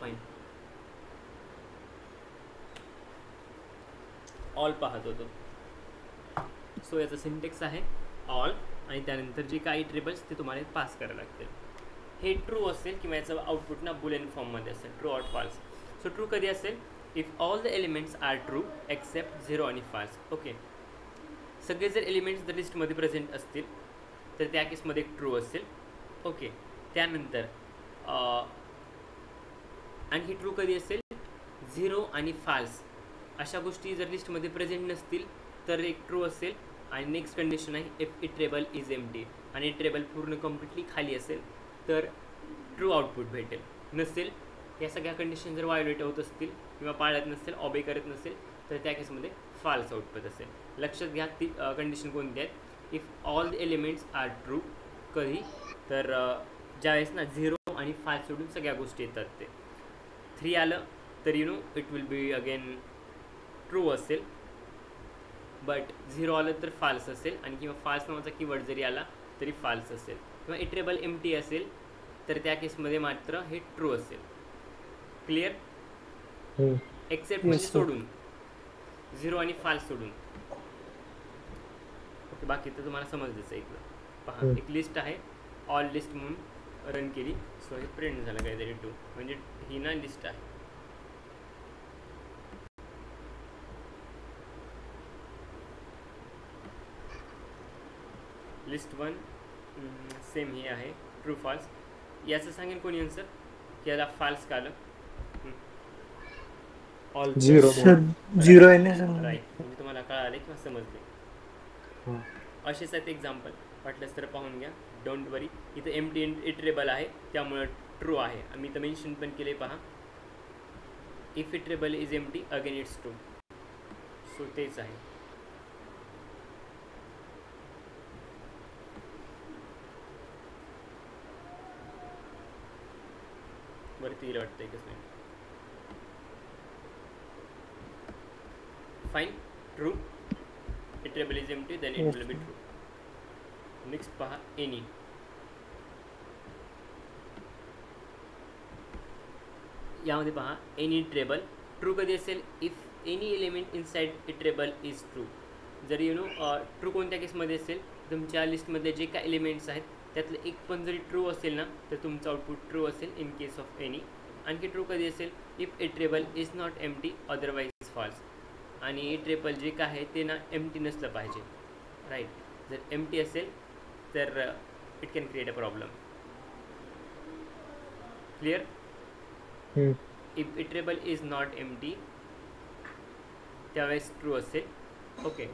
fine. All पाहत होतो. सो याचं सिंटेक्स आहे ऑल, आणि त्यानंतर जे काही ट्रिबल्स ते तुम्हाला पास करायला लागतील. हे ट्रू असेल किंवा याचं आउटपुट ना बुलियन फॉर्ममध्ये असेल, true or false. So true कधी असेल, if all the elements are true except 0 आणि फॉल्स. ओके, सगळे जर एलिमेंट्स जर लिस्टमध्ये प्रेझेंट असतील तर त्या केसमध्ये एक ट्रू असेल. ओके, त्यानंतर आणि ही ट्रू कधी असेल, 0 आणि फॉल्स अशा गोष्टी जर लिस्टमध्ये प्रेझेंट नसतील तर एक ट्रू असेल. आणि नेक्स्ट कंडिशन आहे इफ इटरेबल इज एम्प्टी, आणि इटरेबल पूर्ण कम्प्लिटली खाली असेल तर ट्रू आउटपुट भेटेल. नसेल, या सगळ्या कंडिशन जर वायोलेट होत असतील किंवा पाळत नसेल, ऑबे करत नसेल, तर त्या केसमध्ये फॉल्स आउटपुट असेल. लक्षात घ्या ती कंडिशन कोणती आहेत. If all the elements are true. कधी तर ज्यावेळेस ना 0 आणि 5 सोडून सगळ्या गोष्टी येतात. ते 3 आलं तर it will be again true असेल, बट 0 आलं तर फाल्स असेल, आणि किंवा फाल्स नावाचा कीवर्ड जरी आला तरी फाल्स असेल, किंवा इटरेबल एम्प्टी असेल तर त्या केसमध्ये मात्र हे ट्रू असेल. क्लिअर? एक्सेप्ट म्हणजे सोडून, 0 आणि फाल्स सोडून. ओके, बाकी तर तुम्हाला समजलंच आहे. इकडं पहा, एक लिस्ट आहे, ऑल लिस्ट म्हणून रन केली, सो हे प्रिंट झालं काहीतरी 2, म्हणजे ही ना लिस्ट आहे. लिस्ट 1 सेम हे आहे, ट्रू फॉल्स. याचं सांगेन कोणी आन्सर की याला फाल्स का आलं? ऑल 0 0 आहे ना समजा. राईट, म्हणजे तुम्हाला कळाले किंवा समजले. असेच आहेत एक्झाम्पल, वाटलंच तर पाहून घ्या, डोंट वरी. इथं एम्प्टी इटरेबल आहे त्यामुळे ट्रू आहे. आम्ही इथं मेन्शन पण केले, पहा, if iterable is empty again it's true. So तेच आहे. वरती येईल वाटतं एकच मिनिट. Fine, true, iterable is empty, then it will be true. Next पहा, एनी. यामध्ये पहा, एनी इटरेबल ट्रू कधी असेल? If any element inside iterable is true. जरी ट्रू कोणत्या केसमध्ये असेल? तुमच्या लिस्टमध्ये जे काय एलिमेंट्स आहेत त्यातलं एक पण जरी ट्रू असेल ना तर तुमचं आउटपुट ट्रू असेल इन केस ऑफ एनी. आणखी ट्रू कधी असेल? If iterable is not empty otherwise false. आणि इटरेबल जे काय आहे ते ना एम्प्टी नसलं पाहिजे, राईट. जर एम्प्टी असेल तर it can create a problem. Clear? If iterable is not empty त्यावेळेस ट्रू असेल. ओके,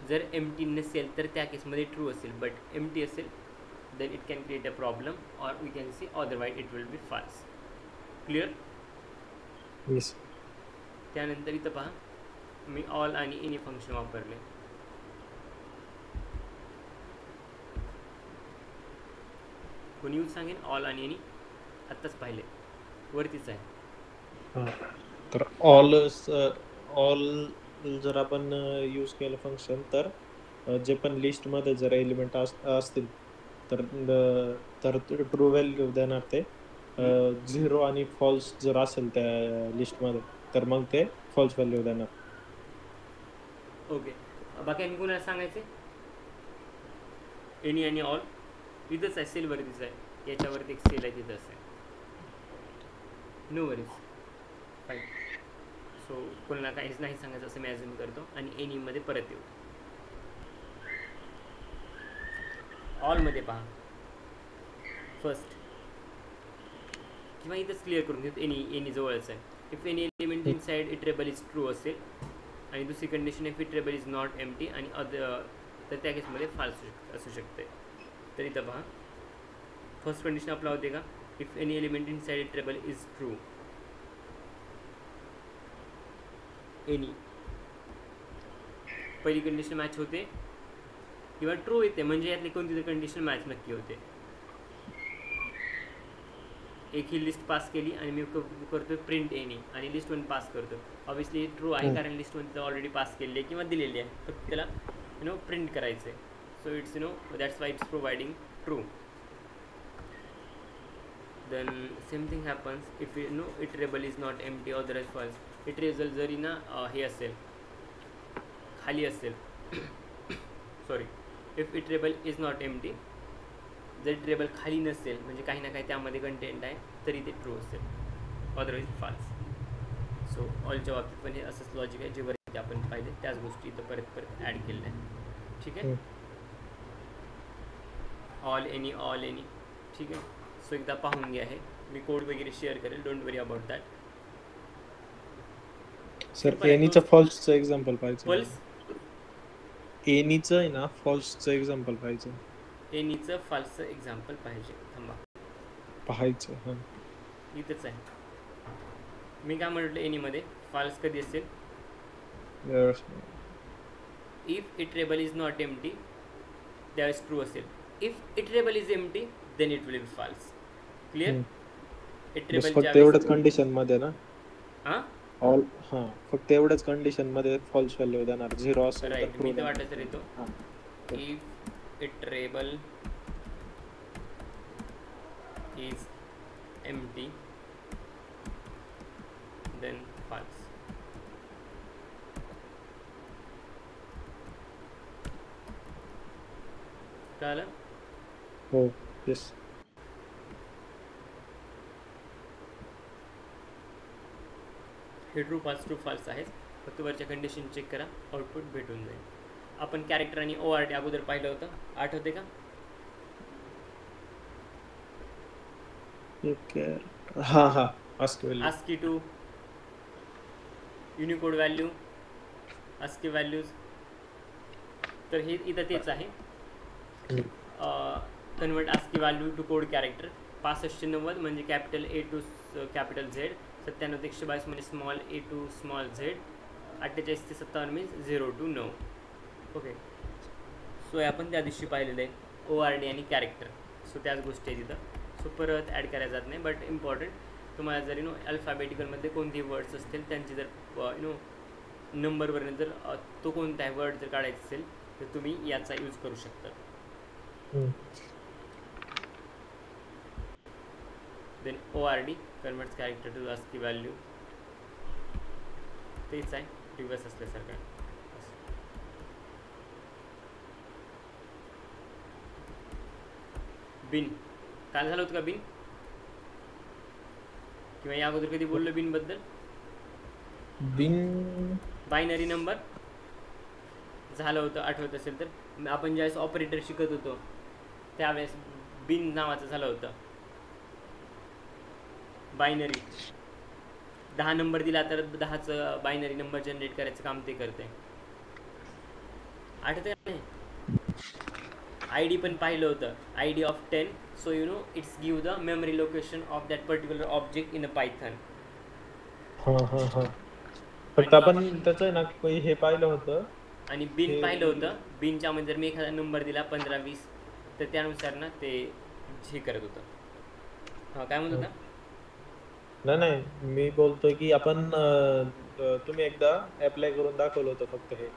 जर एम्प्टी नसेल तर त्या केसमध्ये ट्रू असेल, बट एम्प्टी असेल then it can create a problem, or we can say otherwise it will be false. Clear? Yes. त्यानंतर इथं पहा, मी ऑल आणि एनी फंक्शन वापरले. कोणी यूज सांगेन ऑल आणि एनी? आत्ताच पाहिले, वरतीच आहे. तर ऑल जर आपण यूज केलं फंक्शन तर जे पण लिस्टमध्ये जर एलिमेंट असतील तर ट्रू व्हॅल्यू देणार ते. 0 आणि फॉल्स जर असेल त्या लिस्टमध्ये तर मग ते फॉल्स व्हॅल्यू देणार. ओके, बाकी आणि कोणाला सांगायचे? एनी आणि ऑल इथंच आहे, सेलवरतीच आहे. याच्यावरती एक सेल आहे, तिथंच आहे. No worries, fine. सो कोणाला काहीच नाही सांगायचं असं मी ॲज्युम करतो आणि एनीमध्ये परत येऊ. ऑलमध्ये पहा, फर्स्ट किंवा इथंच क्लिअर करून घेतो, एनी जवळच आहे. If any element inside iterable is true असेल, आणि दुसरी condition if iterable is not empty, आणि तर त्या केसमध्ये फाल्स असू शकते. तर इथं पहा, फर्स्ट कंडिशन अप्लाय होते का? If any element inside iterable is true. Any पहिली कंडिशन मॅच होते किंवा ट्रू येते, म्हणजे यातली कोणती तरी कंडिशन मॅच नक्की होते. एक ही लिस्ट पास केली आणि मी करतो प्रिंट एनी, आणि लिस्ट 1 पास करतो. ऑब्विसली ट्रू आहे कारण लिस्ट 1 ऑलरेडी पास केलेली आहे किंवा दिलेली आहे, फक्त त्याला प्रिंट करायचं आहे. So it's that's why it's providing true. Then same thing happens if iterable is not empty otherwise false. Iterable जरी ना हे असेल, खाली असेल, sorry, if iterable is not empty, जर इटरेबल खाली नसेल म्हणजे काही ना काही त्यामध्ये कंटेंट आहे तरी ते ट्रू असेल, अदरवाईज फॉल्स. सो ऑलच्या बाबतीत पण हे असंच लॉजिक आहे, जे वरती आपण पाहिले त्याच गोष्टी इथं परत ॲड केलेल्या आहेत. ठीक आहे, ऑल एनी. ठीक आहे, सो एकदा पाहून घ्या. हे मी कोड वगैरे शेअर करेल, don't worry about that. Sir एनीचं फॉल्सचं एक्झाम्पल पाहिजे. फॉल्स एनीचं आहे ना, फॉल्सचं एक्झाम्पल पाहिजे. एनीचं फॉल्सचं एक्झाम्पल पाहिजे, थांबा पाहायचं. हां, इथंच आहे. मी काय म्हटलं, एनीमध्ये फॉल्स कधी असेल? If iterable is not empty त्यावेळेस ट्रू असेल. If iterable is empty then it will be false. Clear? बस इटरेबल फक्त एवढ्याच कंडिशन मध्ये ना हां ऑल फक्त एवढ्याच कंडिशन मध्ये फॉल्स व्हॅल्यू देणार 0 असेल तर राईट. ट्रू मी तर वाटत येतो हा if iterable is empty then false. कळलं? हो येस हे ट्रू फॉल्स आहे. फक्त वरच्या कंडिशन चेक करा, आउटपुट भेटून जाईल. आपण कॅरेक्टर आणि ORD अगोदर पाहिलं होतं, आठवते का? हा ASCII to Unicode value, ASCII values. तर हे इथं तेच आहे. Convert ASCII value to code character. 6590 म्हणजे capital A to capital Z, 97 ते 122 म्हणजे small a to small z, 48 ते 57 मीन्स 0 टू 9. ओके. सो हे आपण त्या दिवशी पाहिलेलं आहे ORD आणि कॅरेक्टर. सो त्याच गोष्टी आहे तिथं. सो परत ॲड करायला जात नाही. बट इम्पॉर्टंट, तुम्हाला जर अल्फाबेटिकलमध्ये कोणतेही वर्ड्स असतील त्यांची जर नंबरवरनं जर तो कोणता आहे वर्ड जर काढायचा असेल तर तुम्ही याचा यूज करू शकता. Then ORD converts character to ASCII value. तेच आहे, रिव्हर्स असल्यासारखं. बिन काल झालं होतं का बिन? किंवा या अगोदर कधी बोललो बिन बद्दल? बिन बायनरी नंबर झालं होतं, आठवत असेल तर. आपण ज्यावेळेस ऑपरेटर शिकत होतो त्यावेळेस बिन नावाचं झालं होतं. बायनरी 10 नंबर दिला तर 10चं बायनरी नंबर जनरेट करायचं काम ते करते. आठवतं का नाही? ID पण पाहिलं होतं, ID of 10. So it's give the memory location of that particular object in a Python. फक्त आपण त्याचं ना हे पाहिलं होतं. आणि बिन पाहिलं होतं. बिनच्या मध्ये जर मी एखादा नंबर दिला 15-20 तर त्यानुसार ना ते हे करत होतं. हां, काय म्हणत होता? नाही मी बोलतोय की आपण तुम्ही एकदा अप्लाय करून दाखवलं होतं फक्त हे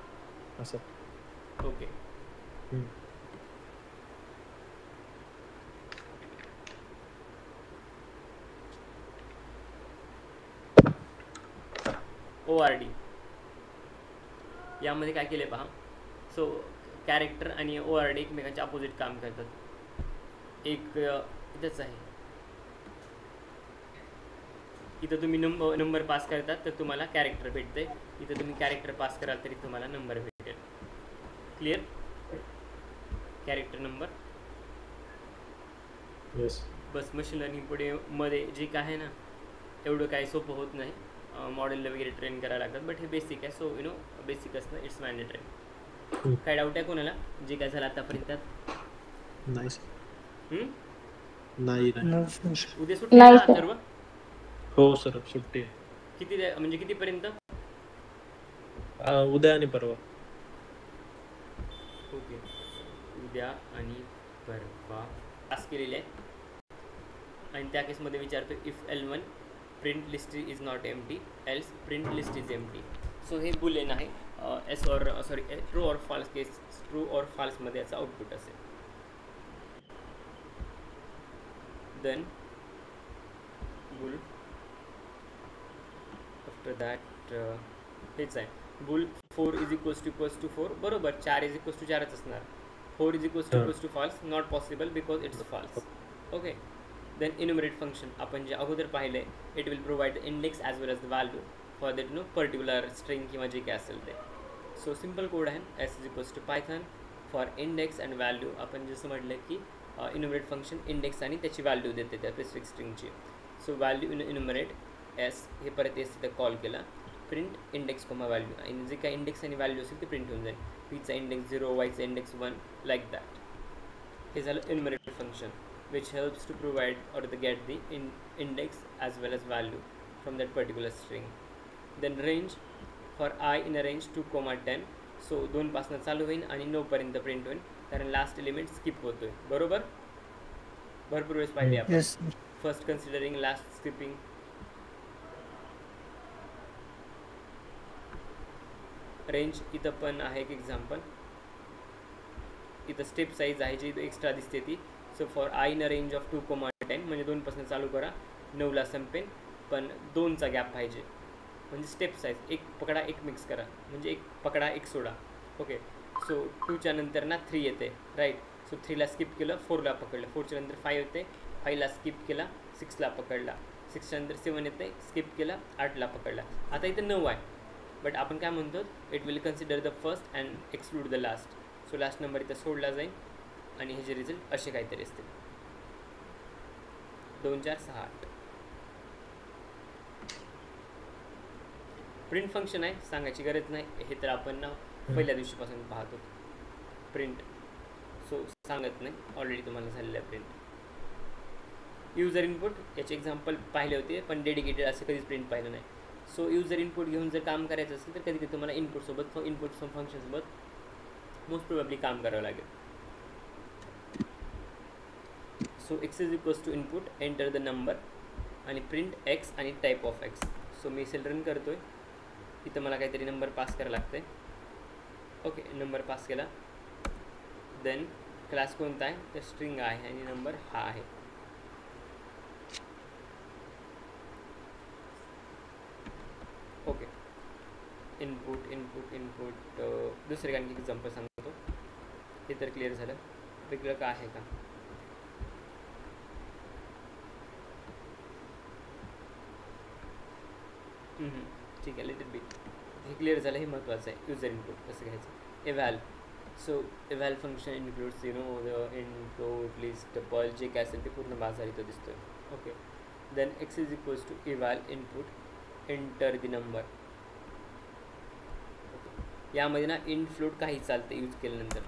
असं. ओके. ORD यामध्ये काय केले पहा. सो कॅरेक्टर आणि ORD एकमेकांचे अपोजिट काम करतात. एक इथंच आहे, इथं तुम्ही नंबर पास करतात तर तुम्हाला कॅरेक्टर भेटते. इथं तुम्ही कॅरेक्टर पास कराल तरी तुम्हाला नंबर भेटेल. क्लिअर? कॅरेक्टर नंबर बस. मशीन लर्निंग पुढे मध्ये जे काय आहे ना एवढं काही सोपं होत नाही. मॉडेलला वगैरे ट्रेन करायला लागतात. बट हे बेसिक आहे. सो बेसिक असणं इट्स मॅन्डेटरी. काय डाऊट आहे कोणाला जे काय झालं आतापर्यंत? नाही उद्या सुट्टी आहे ना सर्व? हो सर सुट्टी आहे. किती म्हणजे कितीपर्यंत? उद्या आणि परवा. ओके. उद्या आणि परवा पास केलेले आहे. आणि त्या केसमध्ये विचारतो if L1 print list is not empty else print list is empty. So हे बुलियन आहे. ट्रू और फॉल्स केस, ट्रू और फॉल्समध्ये याचा आउटपुट असेल. देन बुल आफ्टर दॅट हेच आहे. Bool 4 is equals to 4. बरोबर. 4 इज इक्वल्स टू 4च असणार. 4 is equals to false not possible because it's false. Okay. Then enumerate function आपण जे अगोदर पाहिले, it will provide the index as well as the value for that particular string किंवा जे काय असेल ते. सो सिम्पल कोड आहे. S is equals to python for index and value. आपण जसं म्हटलं की इन्युमरेट फंक्शन इंडेक्स आणि त्याची व्हॅल्यू देते त्या स्पेसिफिक स्ट्रिंगची. सो व्हॅल्यू इन्युमरेट S हे परत S तिथं कॉल केला. प्रिंट इंडेक्स कोमा व्हॅल्यू आणि जे काय इंडेक्स आणि व्हॅल्यू असेल ते प्रिंट होऊन जाईल. Pचा इंडेक्स 0, Yचा इंडेक्स 1 लाईक दॅट. हे झालं इन्युमरेट function which helps to provide or to get the index as well as value from that particular string. Then range for I in a range 2, 10. So 2 पासून चालू होईल आणि 9 पर्यंत print होईल. कारण last element skip होतोय. बरोबर, भरपूर वेळेस पाहिले आपण. Yes first considering, last skipping. Range इथं पण आहे एक एक्झाम्पल. इथं स्टेप साईज आहे जी एक्स्ट्रा दिसते ती. So for i in a range of 2,10 म्हणजे 2पासून चालू करा, 9ला संपेन, पण 2चा गॅप पाहिजे. म्हणजे स्टेप साईज एक पकडा एक मिक्स करा, म्हणजे एक पकडा एक सोडा. ओके, सो 2च्या नंतर ना 3 येते, राईट. सो 3ला स्किप केलं, 4ला पकडलं, 4च्या नंतर 5 येते, 5ला स्किप केला, 6ला पकडला, 6च्या नंतर 7 येते, स्किप केला, 8ला पकडला. आता इथं 9 आहे, बट आपण काय म्हणतो, it will consider the first and exclude the last. So last number इथं सोडला जाईल आणि ह्याचे रिझल्ट असे काहीतरी असतील. 2 4 6 8. प्रिंट फंक्शन आहे, सांगायची गरज नाही, हे तर आपण ना पहिल्या दिवशीपासून पाहतो प्रिंट. सो सांगत नाही, ऑलरेडी तुम्हाला झालेलं आहे प्रिंट. युजर इनपुट याचे एक्झाम्पल पाहिले होते, पण डेडिकेटेड असं कधीच प्रिंट पाहिलं नाही. सो युजर इनपुट घेऊन जर काम करायचं असेल तर कधी कधी तुम्हाला इनपुटसोबत फंक्शनसोबत मोस्ट प्रोबॅबली काम करावं लागेल. So x is equals to input, enter the number आणि प्रिंट एक्स आणि टाईप ऑफ एक्स. सो मी सेल रन करतो आहे. इथं मला काहीतरी नंबर पास करायला लागतं आहे. ओके, नंबर पास केला. देन क्लास कोणता आहे तर स्ट्रिंग आहे आणि नंबर हा आहे. Okay, input input input. दुसरे आणखी एक्झाम्पल सांगतो, हे तर क्लिअर झालं. वेगळं का आहे का? ठीक आहे, लिटिल बिट हे क्लिअर झालं, हे महत्त्वाचं आहे. युजर इनपुट कसं घ्यायचं. Eval. So eval function includes the input list tuple, जे काय असेल ते पूर्ण बाजार इथं दिसतोय. Okay, then x is equals to eval input, enter the number. यामध्ये ना इन फ्लोट काही चालतं यूज केल्यानंतर.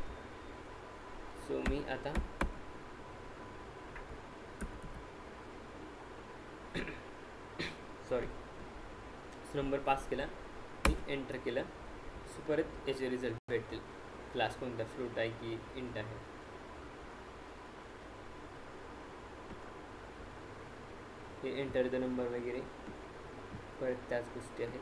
सो मी आता सॉरी नंबर पास केला, मी एंटर केलं. सो परत याचे रिझल्ट भेटतील. क्लास कोणता, फ्लोट आहे की इंट आहे. हे एंटर द नंबर वगैरे परत त्याच गोष्टी आहेत.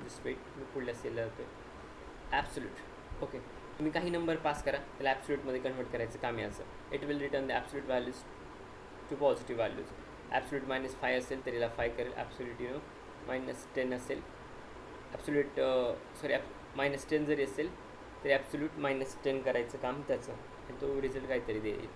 जस्ट वेट, मी पुढल्या सेलला जातो. ॲब्सोल्यूट. ओके, तुम्ही काही नंबर पास करा, त्याला ॲब्सोल्यूटमध्ये कन्वर्ट करायचं काम आहे असं. It will return the absolute values to positive values. Absolute -5 असेल तर याला 5 करेल. ॲब्सोल्यूट -10 असेल, ॲब्सोल्यूट सॉरी -10 जरी असेल तरी ॲब्सोल्यूट -10 करायचं काम त्याचं, आणि तो रिझल्ट काहीतरी देईल.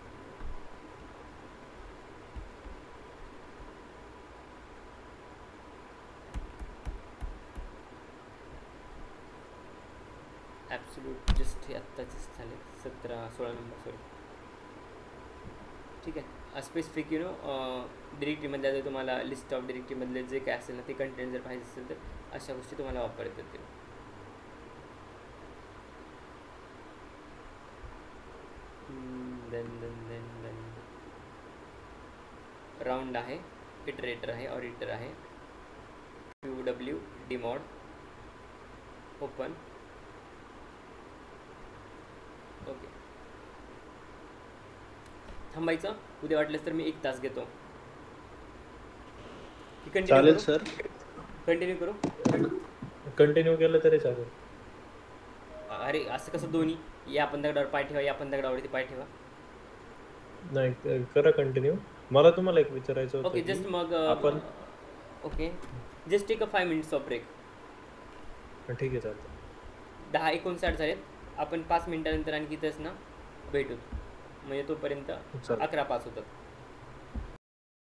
ॲब्सोल्यूट जस्ट हे आत्ताचेच झाले, 16 नंबर सॉरी. ठीक आहे. स्पेसिफिक डिरेक्टरीमधल्या जर तुम्हाला लिस्ट ऑफ डिरेक्टरीमधले जे काय असेल ना ते कंटेंट जर पाहिजे असेल तर अशा गोष्टी तुम्हाला वापरता येतील. देन राऊंड आहे, इटरेटर आहे, ऑडिटर आहे, QW डिमॉड, ओपन. ओके, थांबायचं. उद्या वाटल्यास तर मी 1 तास घेतो. चालेल सर. कंटिन्यू करू. कंटिन्यू केलं तरी चालेल. अरे असं कसं दोन्ही, या पण दगडावर पाय ठेवा, या पण दगडावरती पाय ठेवा. नाही, करा कंटिन्यू. मला तुम्हाला एक विचारायचं होतं. ओके, जस्ट मग आपण okay just take a 5 minutes of break. ठीक आहे, चालतं. 10:59 झालेत. आपण 5 मिनिटानंतर आणखी इथंच ना भेटू, म्हणजे तोपर्यंत 11:05 होतात.